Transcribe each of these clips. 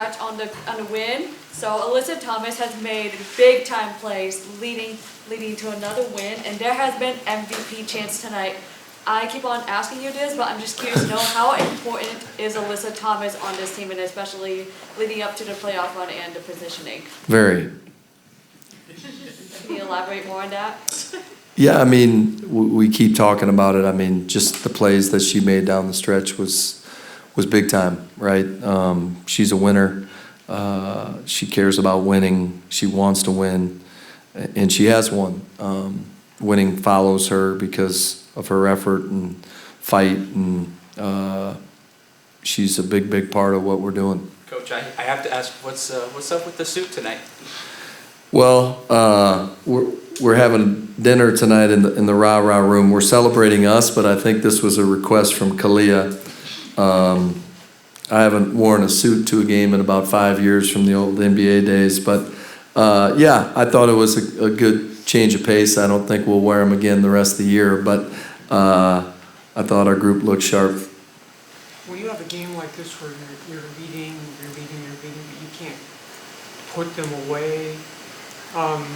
on the win. So Alyssa Thomas has made big time plays leading to another win, and there has been MVP chance tonight. I keep on asking you this, but I'm just curious to know how important is Alyssa Thomas on this team, and especially leading up to the playoff run and the positioning. Very. Can you elaborate more on that? Yeah, I mean, we keep talking about it. I mean, just the plays that she made down the stretch was big time, right? She's a winner. She cares about winning. She wants to win, and she has won. Winning follows her because of her effort and fight, and she's a big part of what we're doing. Coach, I have to ask, what's up with the suit tonight? Well, we're having dinner tonight in the Rah Rah room. We're celebrating us, but I think this was a request from Kalia. I haven't worn a suit to a game in about 5 years from the old NBA days, but yeah, I thought it was a good change of pace. I don't think we'll wear them again the rest of the year, but I thought our group looked sharp. When you have a game like this where you're leading, but you can't put them away,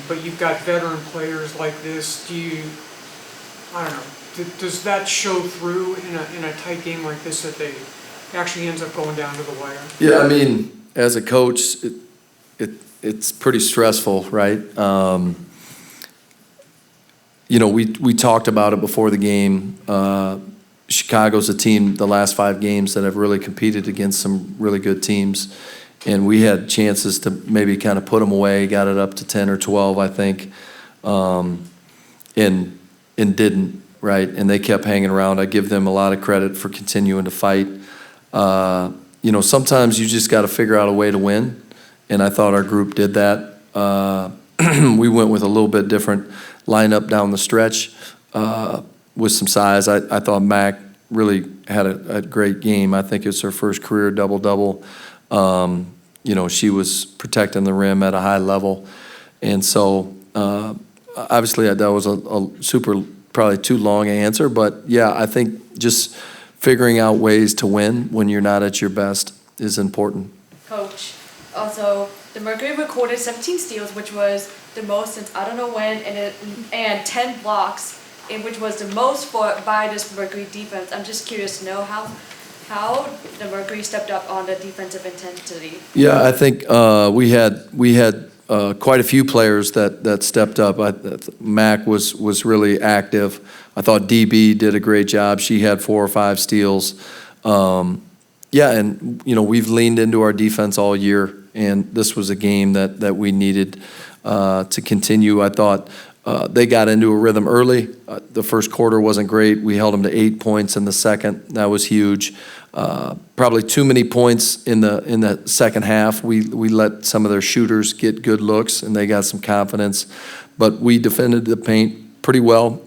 but you've got veteran players like this, I don't know, does that show through in a tight game like this that they actually ends up going down to the wire? Yeah, I mean, as a coach, it's pretty stressful, right? You know, we talked about it before the game. Chicago's a team the last 5 games that have really competed against some really good teams, and we had chances to maybe kind of put them away, got it up to 10 or 12, I think, and didn't, right? And they kept hanging around. I give them a lot of credit for continuing to fight. You know, sometimes you just got to figure out a way to win, and I thought our group did that. We went with a little bit different lineup down the stretch with some size. I thought Mac really had a great game. I think it's her first career double-double. You know, she was protecting the rim at a high level, and so obviously that was a super, probably too long an answer, but yeah, I think just figuring out ways to win when you're not at your best is important. Coach, also the Mercury recorded 17 steals, which was the most since I don't know when, and 10 blocks, which was the most by this Mercury defense. I'm just curious to know how the Mercury stepped up on the defensive intensity. Yeah, I think we had quite a few players that stepped up. Mac was really active. I thought DB did a great job. She had 4 or 5 steals. Yeah, and you know, we've leaned into our defense all year, and this was a game that we needed to continue. I thought they got into a rhythm early. The first quarter wasn't great. We held them to 8 points in the second. That was huge. Probably too many points in the second half. We let some of their shooters get good looks, and they got some confidence. But we defended the paint pretty well.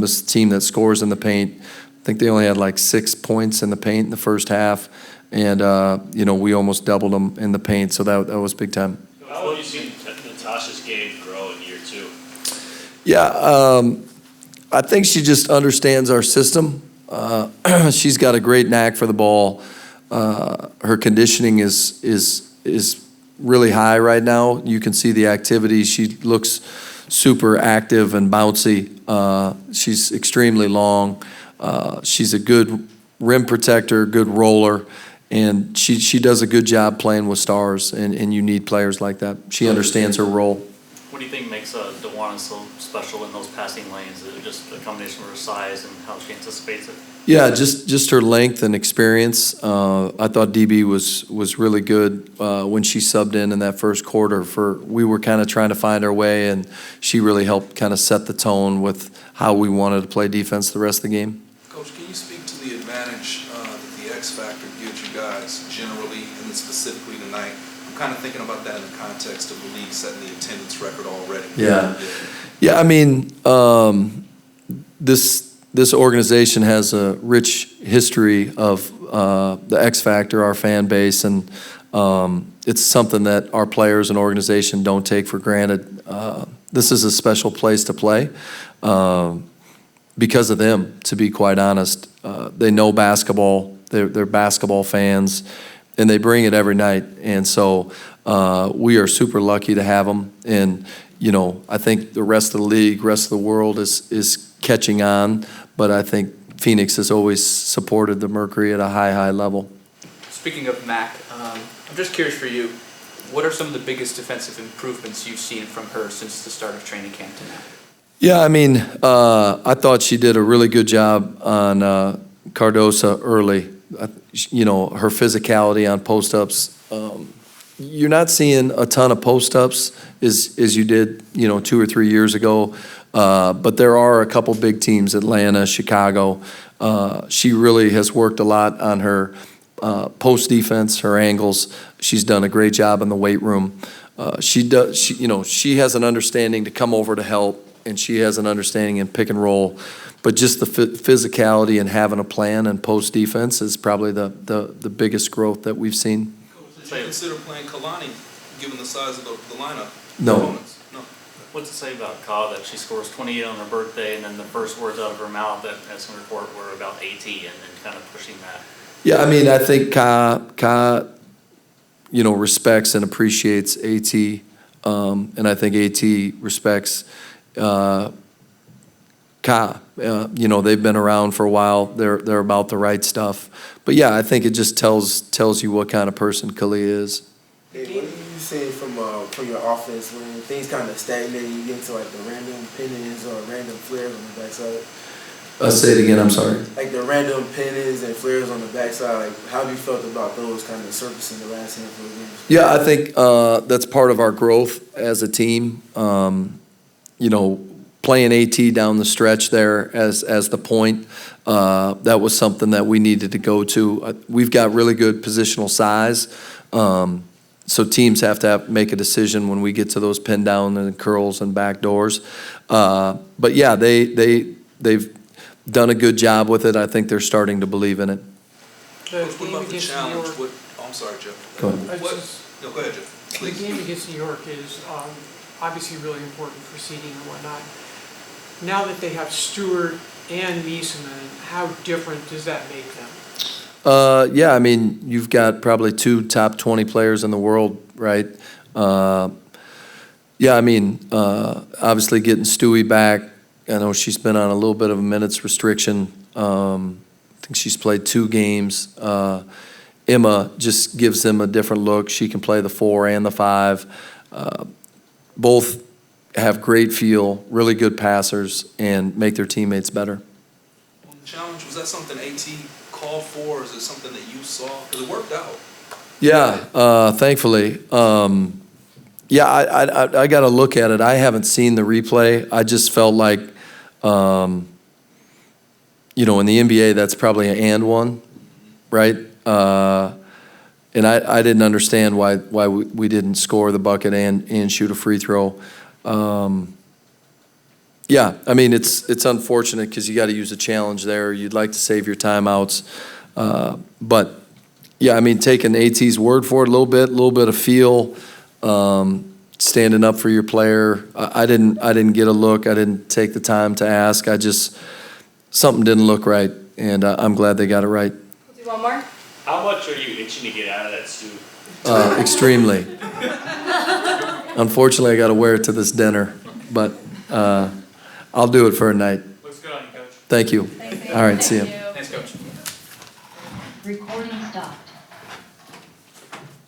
This is a team that scores in the paint. I think they only had like 6 points in the paint in the first half, and you know, we almost doubled them in the paint. So that was big time. How have you seen Natasha's game grow in year 2? Yeah, I think she just understands our system. She's got a great knack for the ball. Her conditioning is really high right now. You can see the activity. She looks super active and bouncy. She's extremely long. She's a good rim protector, good roller, and she does a good job playing with stars, and you need players like that. She understands her role. What do you think makes DeWanna so special in those passing lanes? Is it just a combination of her size and how she anticipates it? Yeah, just her length and experience. I thought DB was really good when she subbed in that first quarter. We were kind of trying to find our way, and she really helped kind of set the tone with how we wanted to play defense the rest of the game. Coach, can you speak to the advantage that the X Factor gives you guys generally, and then specifically tonight? I'm kind of thinking about that in the context of the league setting the attendance record already. Yeah. I mean, this organization has a rich history of the X Factor, our fan base, and it's something that our players and organization don't take for granted. This is a special place to play because of them, to be quite honest. They know basketball. They're basketball fans. and they bring it every night. And so we are super lucky to have them. And, you know, I think the rest of the league, rest of the world is catching on, but I think Phoenix has always supported the Mercury at a high level. Speaking of Mac, I'm just curious for you, what are some of the biggest defensive improvements you've seen from her since the start of training camp to now? Yeah, I mean, I thought she did a really good job on Cardosa early. You know, her physicality on post-ups. You're not seeing a ton of post-ups as you did, you know, 2 or 3 years ago. But there are a couple big teams, Atlanta, Chicago. She really has worked a lot on her post defense, her angles. She's done a great job in the weight room. She has an understanding to come over to help, and she has an understanding in pick and roll. But just the physicality and having a plan and post defense is probably the biggest growth that we've seen. Did you consider playing Kalani, given the size of the lineup? No. Opponents? No. What's it say about Ka that she scores 28 on her birthday, and then the first words out of her mouth that as a report were about AT, and then kind of pushing that? Yeah, I mean, I think Ka, you know, respects and appreciates AT, and I think AT respects Ka. You know, they've been around for a while. They're about the right stuff. But yeah, I think it just tells you what kind of person Kalia is. Hey, what do you say from your offense when things kind of stagnate, you get into like the random pin-ins or random flares on the backside? Say it again, I'm sorry. Like the random pin-ins and flares on the backside, like how have you felt about those kind of surfacing the last handful of games? Yeah, I think that's part of our growth as a team. You know, playing AT down the stretch there as the point, that was something that we needed to go to. We've got really good positional size, so teams have to make a decision when we get to those pin down and curls and back doors. But yeah, they've done a good job with it. I think they're starting to believe in it. What about the challenge? I'm sorry, Jeff. Go ahead. No, go ahead, Jeff. The Please. game against New York is obviously really important for seeding and whatnot. Now that they have Stewart and Neesman, how different does that make them? Yeah, I mean, you've got probably 2 top 20 players in the world, right? Yeah, I mean, obviously getting Stewie back. I know she's been on a little bit of a minutes restriction. I think she's played 2 games. Emma just gives them a different look. She can play the 4 and the 5. Both have great feel, really good passers, and make their teammates better. On the challenge, was that something AT called for, or is it something that you saw? Because it worked out. Yeah, thankfully. Yeah, I got to look at it. I haven't seen the replay. I just felt like, you know, in the NBA, that's probably an and one, right? And I didn't understand why we didn't score the bucket and shoot a free throw. Yeah, I mean, it's unfortunate because you got to use a challenge there. You'd like to save your timeouts. But, yeah, I mean, taking AT's word for it a little bit of feel, standing up for your player. I didn't get a look. I didn't take the time to ask. Something didn't look right, and I'm glad they got it right. We'll do one more. How much are you itching to get out of that suit? Extremely. Unfortunately, I got to wear it to this dinner, but I'll do it for a night. Looks good on you, Coach. Thank you. Thanks, All right, see Thank you.